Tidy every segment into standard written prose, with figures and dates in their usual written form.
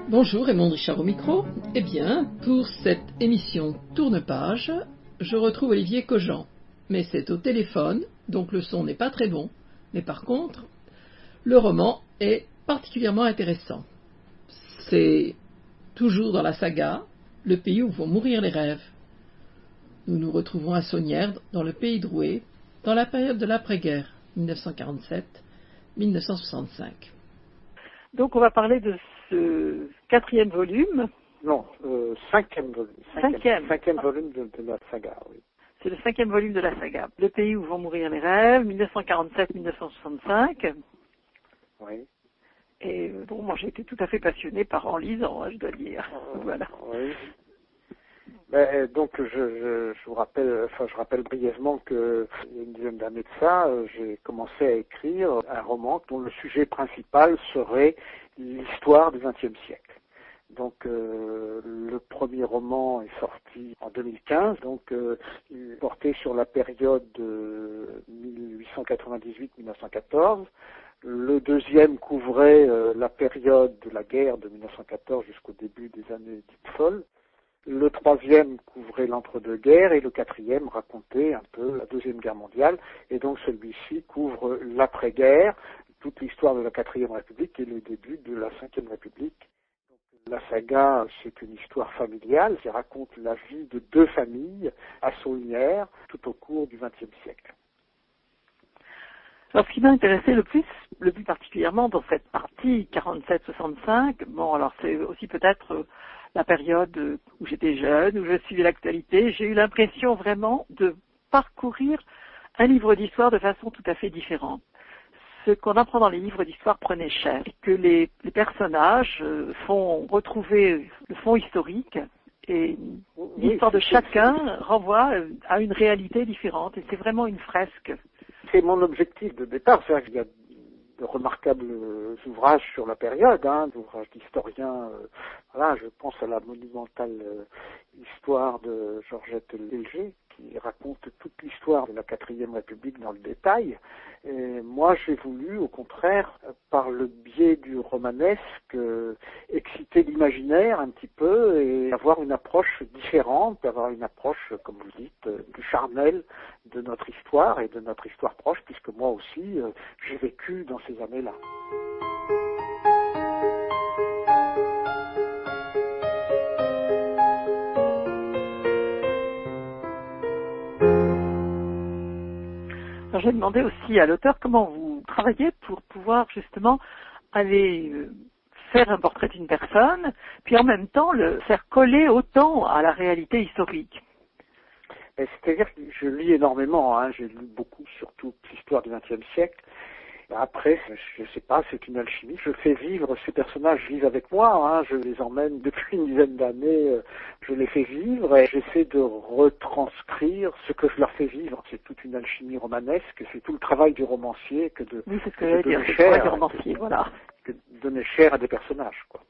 Bonjour, Raymond Richard au micro. Eh bien, pour cette émission Tourne-Page, je retrouve Olivier Cogent. Mais c'est au téléphone, donc le son n'est pas très bon. Mais par contre, le roman est particulièrement intéressant. C'est toujours dans la saga Le pays où vont mourir les rêves. Nous nous retrouvons à Saunières, dans le pays de Roué, dans la période de l'après-guerre, 1947-1965. Donc on va parler de ce quatrième volume. Non, cinquième volume. Cinquième volume de la saga, oui. C'est le 5e volume de la saga. Le pays où vont mourir les rêves, 1947-1965. Oui. Et bon, moi j'ai été tout à fait passionnée en lisant, je dois dire. Voilà. Oui. Ben, donc je vous rappelle, je rappelle brièvement que il y a une dizaine d'années de ça, j'ai commencé à écrire un roman dont le sujet principal serait l'histoire du XXe siècle. Donc le premier roman est sorti en 2015, donc il portait sur la période de 1898-1914. Le deuxième couvrait la période de la guerre de 1914 jusqu'au début des années dites folles. Le troisième couvrait l'entre-deux-guerres et le quatrième racontait un peu la Deuxième Guerre mondiale. Et donc celui-ci couvre l'après-guerre, toute l'histoire de la Quatrième République et le début de la Cinquième République. Donc, la saga, c'est une histoire familiale qui raconte la vie de deux familles à Saunières tout au cours du XXe siècle. Alors ce qui m'a intéressé le plus particulièrement dans cette partie 47-65, bon alors c'est aussi peut-être la période où j'étais jeune, où je suivais l'actualité, j'ai eu l'impression vraiment de parcourir un livre d'histoire de façon tout à fait différente. Ce qu'on apprend dans les livres d'histoire prenait cher, que les personnages font retrouver le fond historique et l'histoire de chacun renvoie à une réalité différente et c'est vraiment une fresque. C'est mon objectif de départ, c'est-à-dire qu'il y a de remarquables ouvrages sur la période, d'ouvrages d'historiens. Voilà, je pense à la monumentale histoire de Georgette Léger, qui raconte toute l'histoire de la Quatrième République dans le détail. Et moi, j'ai voulu, au contraire, par le biais du romanesque, exciter l'imaginaire un petit peu et avoir une approche différente, avoir une approche, comme vous dites, plus charnelle de notre histoire et de notre histoire proche, puisque moi aussi, j'ai vécu dans ces années-là. Alors j'ai demandé aussi à l'auteur comment vous travaillez pour pouvoir justement aller faire un portrait d'une personne, puis en même temps le faire coller autant à la réalité historique. C'est-à-dire que je lis énormément, j'ai lu beaucoup sur toute l'histoire du XXe siècle. Après, je sais pas, c'est une alchimie. Je fais vivre, ces personnages vivent avec moi, je les emmène depuis une dizaine d'années, je les fais vivre et j'essaie de retranscrire ce que je leur fais vivre. C'est toute une alchimie romanesque, c'est tout le travail du romancier que de oui, c'est ce que j'allais dire, c'est le travail du romancier, voilà. Que de donner chair à des personnages, quoi.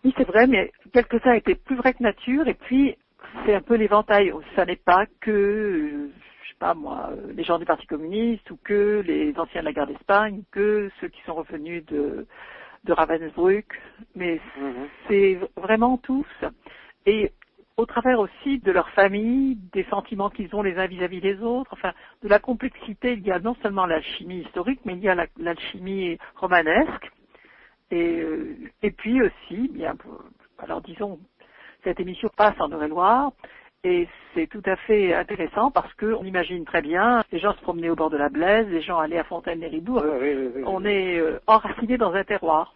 Oui, c'est vrai, mais quelques-uns étaient plus vrais que nature et puis c'est un peu l'éventail. Ça n'est pas que je sais pas moi, les gens du Parti communiste ou que les anciens de la guerre d'Espagne, que ceux qui sont revenus de Ravensbrück, mais c'est vraiment tous. Et au travers aussi de leur famille, des sentiments qu'ils ont les uns vis-à-vis des autres, enfin, de la complexité, il y a non seulement l'alchimie historique, mais il y a l'alchimie romanesque. Et puis aussi, bien, alors disons, cette émission passe en Eure-et-Loir, et c'est tout à fait intéressant parce qu'on imagine très bien, les gens se promenaient au bord de la Blaise, les gens allaient à Fontaine-les-Ribourgs, on est enraciné dans un terroir.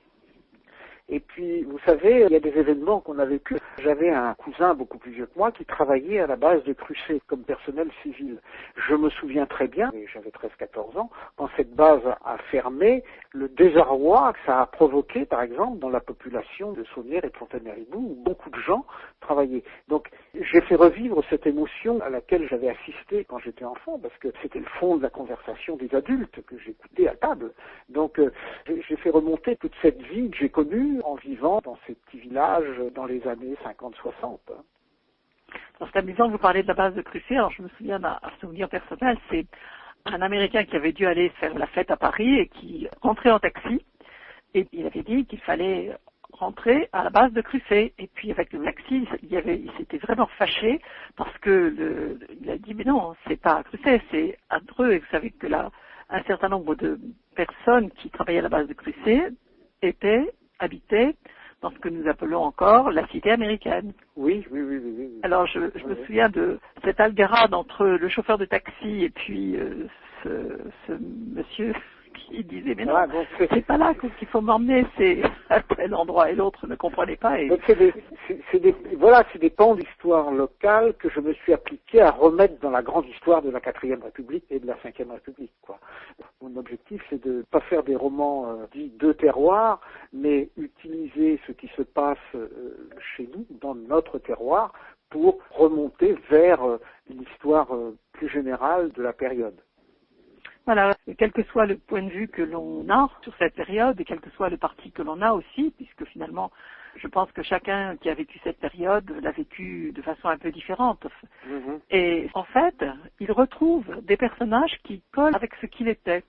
Et puis, vous savez, il y a des événements qu'on a vécus. J'avais un cousin beaucoup plus vieux que moi qui travaillait à la base de Crucé comme personnel civil. Je me souviens très bien, et j'avais 13-14 ans, quand cette base a fermé, le désarroi que ça a provoqué, par exemple, dans la population de Saunières et de Fontaine-Méribou, où beaucoup de gens travaillaient. Donc, j'ai fait revivre cette émotion à laquelle j'avais assisté quand j'étais enfant, parce que c'était le fond de la conversation des adultes que j'écoutais à table. Donc, j'ai fait remonter toute cette vie que j'ai connue en vivant dans ces petits villages dans les années 50-60. C'est amusant que vous parlez de la base de Crucé. Alors, je me souviens d'un souvenir personnel, c'est un Américain qui avait dû aller faire la fête à Paris et qui rentrait en taxi. Et il avait dit qu'il fallait rentrer à la base de Crucé. Et puis, avec le taxi, il s'était vraiment fâché parce que il a dit, mais non, c'est pas à Crucé, c'est à Dreux. Et vous savez que là, un certain nombre de personnes qui travaillaient à la base de Crucé habitaient dans ce que nous appelons encore la cité américaine. Oui. Alors je me souviens de cette algarade entre le chauffeur de taxi et puis ce monsieur qui disait mais non, c'est pas là qu'il faut m'emmener, c'est à tel endroit, et l'autre ne comprenait pas. Donc c'est des pans d'histoire locale que je me suis appliqué à remettre dans la grande histoire de la 4e République et de la 5e République, quoi. Mon objectif, c'est de pas faire des romans dits de terroir, mais utiliser ce qui se passe chez nous, dans notre terroir, pour remonter vers l'histoire plus générale de la période. Voilà, quel que soit le point de vue que l'on a sur cette période, et quel que soit le parti que l'on a aussi, puisque finalement, je pense que chacun qui a vécu cette période l'a vécu de façon un peu différente. Mm-hmm. Et en fait, il retrouve des personnages qui collent avec ce qu'il était.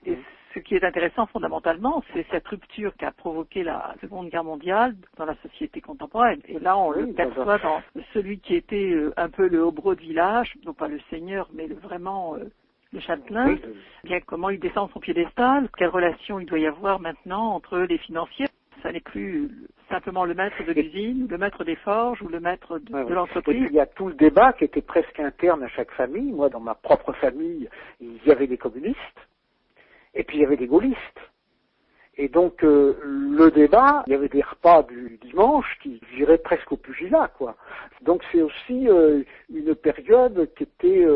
Et ce qui est intéressant fondamentalement, c'est cette rupture qu'a provoqué la Seconde Guerre mondiale dans la société contemporaine. Et là, on le perçoit dans celui qui était un peu le hobereau de village, non pas le seigneur, mais vraiment le châtelain, bien comment il descend son piédestal, quelle relation il doit y avoir maintenant entre les financiers. Ça n'est plus simplement le maître de l'usine, le maître des forges ou le maître de l'entreprise. Et puis il y a tout le débat qui était presque interne à chaque famille. Moi, dans ma propre famille, il y avait des communistes et puis il y avait des gaullistes. Et donc le débat, il y avait des repas du dimanche qui viraient presque au pugilat, quoi. Donc c'est aussi une période qui était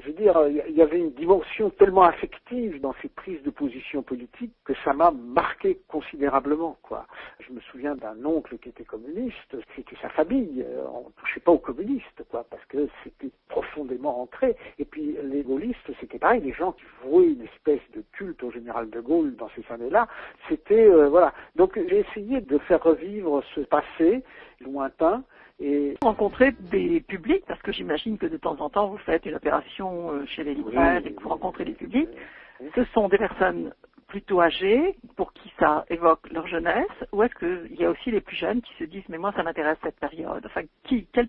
je veux dire, il y avait une dimension tellement affective dans ces prises de position politiques que ça m'a marqué considérablement, quoi. Je me souviens d'un oncle qui était communiste, c'était sa famille, on ne touchait pas aux communistes, quoi, parce que c'était profondément ancré. Et puis les gaullistes, c'était pareil, les gens qui vouaient une espèce de culte au général de Gaulle dans ces années-là, c'était, voilà. Donc j'ai essayé de faire revivre ce passé lointain. Et rencontrer des publics, parce que j'imagine que de temps en temps vous faites une opération chez les libraires et que vous rencontrez des publics. Ce sont des personnes plutôt âgées pour qui ça évoque leur jeunesse, ou est-ce qu'il y a aussi les plus jeunes qui se disent mais moi ça m'intéresse cette période. Enfin,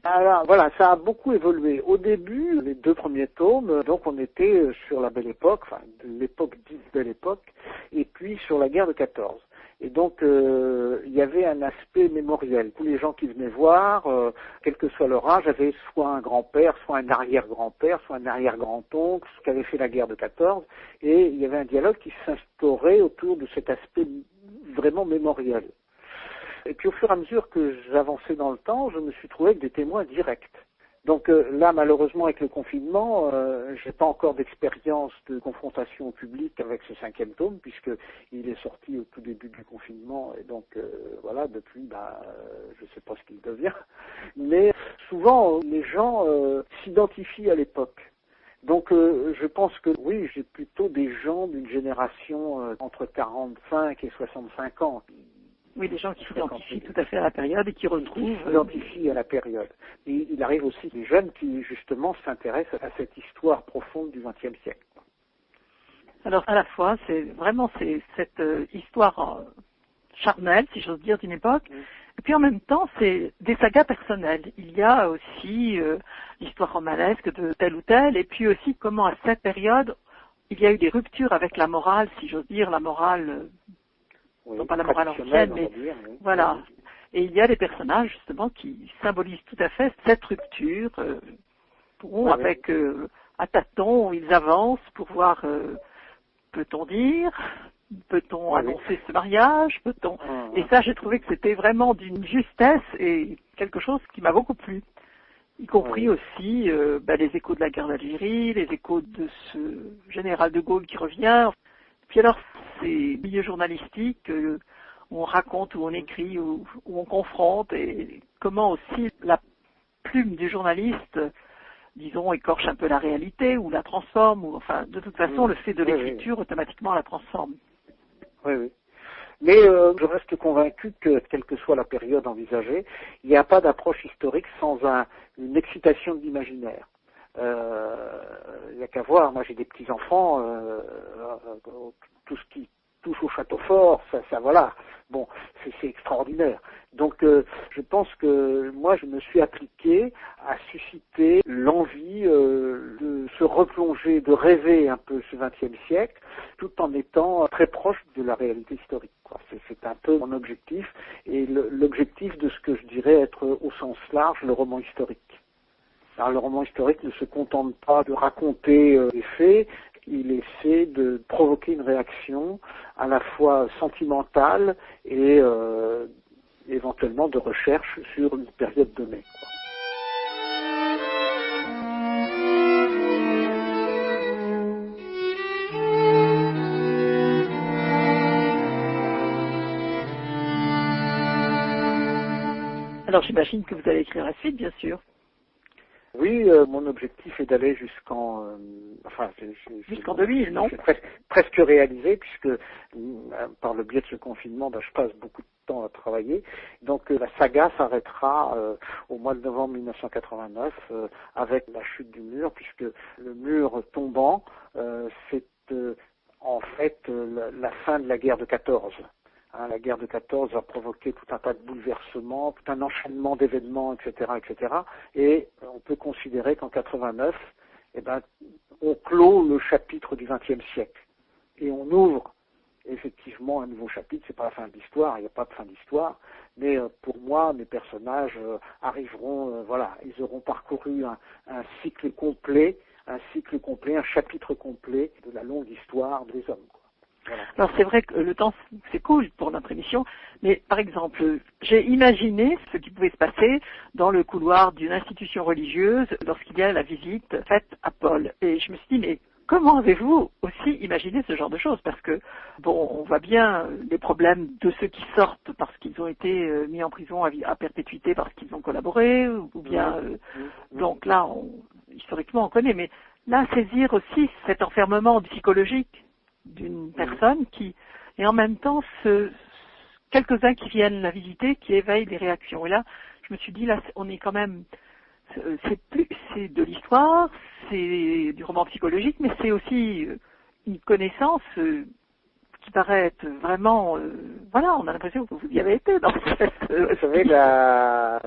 Alors, voilà, ça a beaucoup évolué. Au début, les 2 premiers tomes, donc on était sur la Belle Époque, enfin l'époque dite Belle Époque, et puis sur la guerre de 14. Et donc, il y avait un aspect mémoriel. Tous les gens qui venaient voir, quel que soit leur âge, avaient soit un grand-père, soit un arrière-grand-père, soit un arrière-grand-oncle, qui avait fait la guerre de 14. Et il y avait un dialogue qui s'instaurait autour de cet aspect vraiment mémoriel. Et puis, au fur et à mesure que j'avançais dans le temps, je me suis trouvé avec des témoins directs. Donc là, malheureusement, avec le confinement, j'ai pas encore d'expérience de confrontation au public avec ce 5e tome, puisque il est sorti au tout début du confinement, et donc voilà, depuis, je sais pas ce qu'il devient. Mais souvent, les gens s'identifient à l'époque. Donc je pense que oui, j'ai plutôt des gens d'une génération entre 45 et 65 ans. Oui, des gens qui s'identifient tout à fait à la période et qui retrouvent... s'identifient à la période. Et il arrive aussi des jeunes qui, justement, s'intéressent à cette histoire profonde du XXe siècle. Alors, à la fois, c'est cette histoire charnelle, si j'ose dire, d'une époque, et puis en même temps, c'est des sagas personnelles. Il y a aussi l'histoire romanesque de tel ou tel, et puis aussi comment, à cette période, il y a eu des ruptures avec la morale, si j'ose dire, la morale... non pas la morale ancienne, mais voilà. Et il y a des personnages, justement, qui symbolisent tout à fait cette rupture, à tâtons, ils avancent pour voir, peut-on dire, Peut-on annoncer ce mariage? Peut-on? Et ça, j'ai trouvé que c'était vraiment d'une justesse et quelque chose qui m'a beaucoup plu. Y compris aussi les échos de la guerre d'Algérie, les échos de ce général de Gaulle qui revient. Puis alors, ces milieux journalistiques où on raconte, où on écrit, où on confronte, et comment aussi la plume du journaliste, disons, écorche un peu la réalité, ou la transforme, ou enfin, de toute façon, le fait de l'écriture, automatiquement, la transforme. Oui, oui. Mais je reste convaincu que, quelle que soit la période envisagée, il n'y a pas d'approche historique sans une excitation de l'imaginaire. Il n'y a qu'à voir, moi j'ai des petits-enfants, tout ce qui touche au château fort, ça voilà, bon, c'est extraordinaire. Donc je pense que moi je me suis appliqué à susciter l'envie de se replonger, de rêver un peu ce XXe siècle, tout en étant très proche de la réalité historique, quoi. C'est un peu mon objectif, et l'objectif de ce que je dirais être au sens large le roman historique. Alors, le roman historique ne se contente pas de raconter les faits, il essaie de provoquer une réaction à la fois sentimentale et éventuellement de recherche sur une période donnée, quoi. Alors j'imagine que vous allez écrire la suite, bien sûr. Oui, mon objectif est d'aller jusqu'en 2000, non? C'est presque réalisé, puisque par le biais de ce confinement, je passe beaucoup de temps à travailler. Donc la saga s'arrêtera au mois de novembre 1989 avec la chute du mur, puisque le mur tombant, c'est en fait la fin de la guerre de 14. La guerre de 14 a provoqué tout un tas de bouleversements, tout un enchaînement d'événements, etc., etc. Et on peut considérer qu'en 89, on clôt le chapitre du XXe siècle. Et on ouvre effectivement un nouveau chapitre. C'est pas la fin de l'histoire, il n'y a pas de fin d'histoire. Mais pour moi, mes personnages arriveront, ils auront parcouru un cycle complet, un chapitre complet de la longue histoire des hommes, quoi. Voilà. Alors c'est vrai que le temps c'est cool pour notre émission, mais par exemple, j'ai imaginé ce qui pouvait se passer dans le couloir d'une institution religieuse lorsqu'il y a la visite faite à Paul. Et je me suis dit, mais comment avez-vous aussi imaginé ce genre de choses? Parce que, bon, on voit bien les problèmes de ceux qui sortent parce qu'ils ont été mis en prison à perpétuité parce qu'ils ont collaboré, ou bien... donc là, historiquement, on connaît, mais là, saisir aussi cet enfermement psychologique d'une personne qui, et en même temps, quelques-uns qui viennent la visiter, qui éveillent des réactions. Et là, je me suis dit, là, on est quand même, c'est de l'histoire, c'est du roman psychologique, mais c'est aussi une connaissance qui paraît être vraiment, on a l'impression que vous y avez été dans cette... Vous savez, la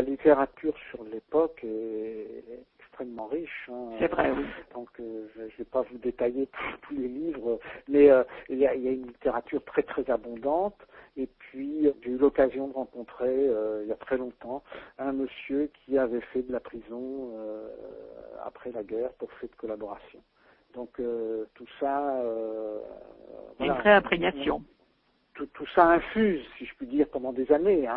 littérature sur l'époque est extrêmement riche. C'est vrai, oui. Donc, je ne vais pas vous détailler tous les livres, mais il y a une littérature très très abondante. Et puis, j'ai eu l'occasion de rencontrer, il y a très longtemps, un monsieur qui avait fait de la prison après la guerre pour fait de collaboration. Donc, tout ça... une vraie imprégnation. Tout ça infuse, si je puis dire, pendant des années.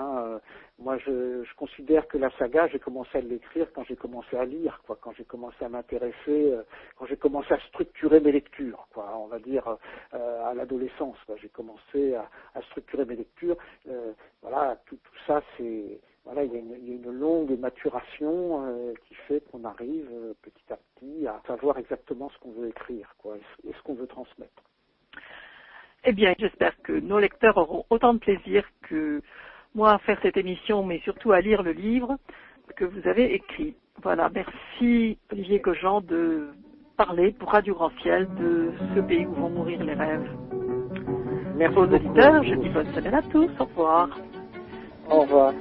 Moi, je considère que la saga, j'ai commencé à l'écrire quand j'ai commencé à lire, quoi, quand j'ai commencé à m'intéresser, quand j'ai commencé à structurer mes lectures, quoi, on va dire à l'adolescence. J'ai commencé à structurer mes lectures. Tout ça, c'est... Voilà, il y a une longue maturation qui fait qu'on arrive petit à petit à savoir exactement ce qu'on veut écrire, quoi, et ce qu'on veut transmettre. Eh bien, j'espère que nos lecteurs auront autant de plaisir que moi à faire cette émission, mais surtout à lire le livre que vous avez écrit. Voilà, merci Olivier Cogent de parler pour Radio Grand Ciel de ce pays où vont mourir les rêves. Merci aux beaucoup. auditeurs, je dis bonne semaine à tous, au revoir. Au revoir.